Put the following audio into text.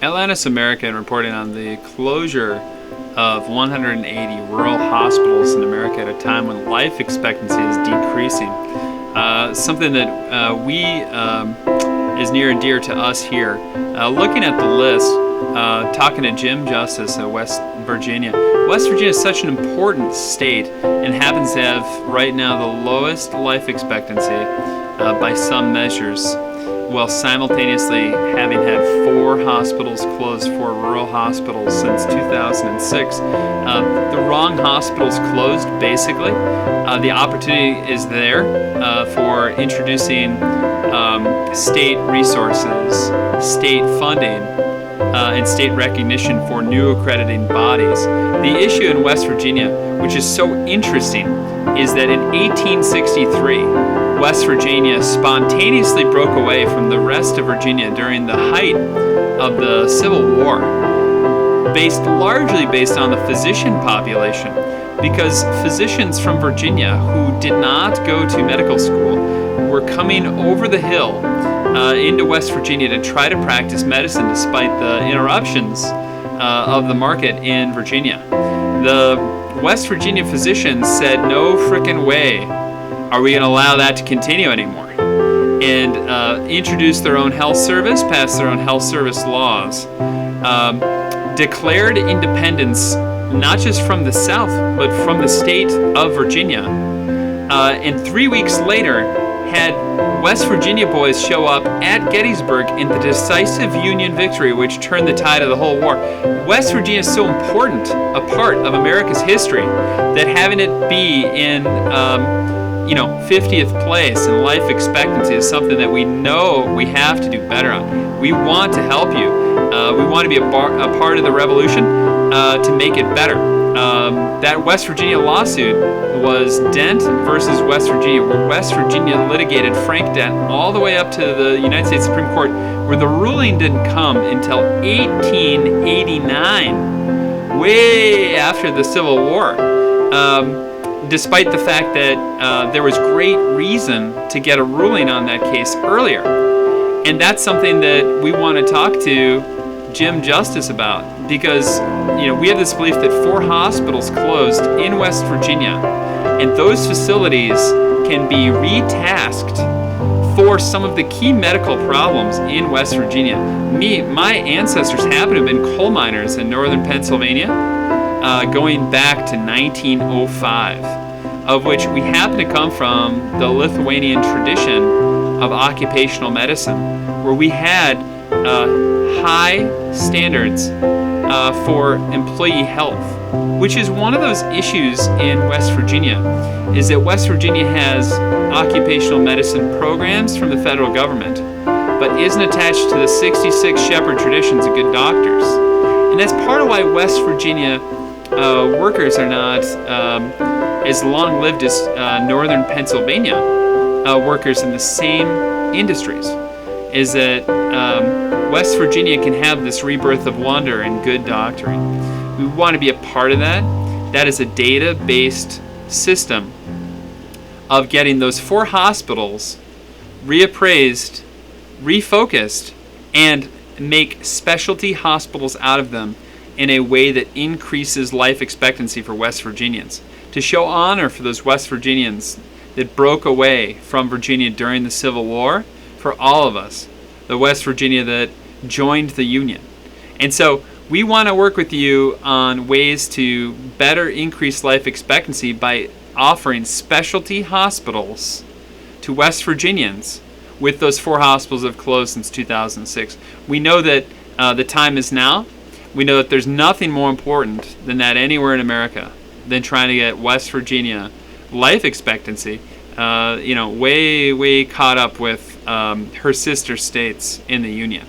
Atlantis American reporting on the closure of 180 rural hospitals in America at a time when life expectancy is decreasing. Something that is near and dear to us here. Looking at the list, talking to Jim Justice of West Virginia. West Virginia is such an important state and happens to have right now the lowest life expectancy by some measures, while simultaneously having had 4 hospitals closed, 4 rural hospitals since 2006. The wrong hospitals closed, basically. The opportunity is there for introducing state resources, state funding, and state recognition for new accrediting bodies. The issue in West Virginia, which is so interesting, is that in 1863, West Virginia spontaneously broke away from the rest of Virginia during the height of the Civil War, largely based on the physician population, because physicians from Virginia who did not go to medical school were coming over the hill into West Virginia to try to practice medicine despite the interruptions of the market in Virginia. The West Virginia physicians said, no frickin' way are we going to allow that to continue anymore, and introduced their own health service, passed their own health service laws, declared independence not just from the South, but from the state of Virginia, and 3 weeks later had West Virginia boys show up at Gettysburg in the decisive Union victory which turned the tide of the whole war. West Virginia is so important a part of America's history that having it be in 50th place in life expectancy is something that we know we have to do better on. We want to help you. We want to be a part of the revolution to make it better. That West Virginia lawsuit was Dent versus West Virginia, where West Virginia litigated Frank Dent all the way up to the United States Supreme Court, where the ruling didn't come until 1889, way after the Civil War. Despite the fact that there was great reason to get a ruling on that case earlier. And that's something that we want to talk to Jim Justice about, because we have this belief that 4 hospitals closed in West Virginia, and those facilities can be retasked for some of the key medical problems in West Virginia. My ancestors happen to have been coal miners in northern Pennsylvania, going back to 1905, of which we happen to come from the Lithuanian tradition of occupational medicine, where we had high standards for employee health, which is one of those issues in West Virginia, is that West Virginia has occupational medicine programs from the federal government, but isn't attached to the 66 shepherd traditions of good doctors. And that's part of why West Virginia workers are not as long-lived as northern Pennsylvania workers in the same industries, is that West Virginia can have this rebirth of wonder and good doctoring. We want to be a part of that. That is a data-based system of getting those 4 hospitals reappraised, refocused, and make specialty hospitals out of them in a way that increases life expectancy for West Virginians. To show honor for those West Virginians that broke away from Virginia during the Civil War, for all of us, the West Virginia that joined the Union. And so we want to work with you on ways to better increase life expectancy by offering specialty hospitals to West Virginians, with those 4 hospitals that have closed since 2006. We know that the time is now. We know that there's nothing more important than that anywhere in America than trying to get West Virginia life expectancy, way caught up with her sister states in the Union.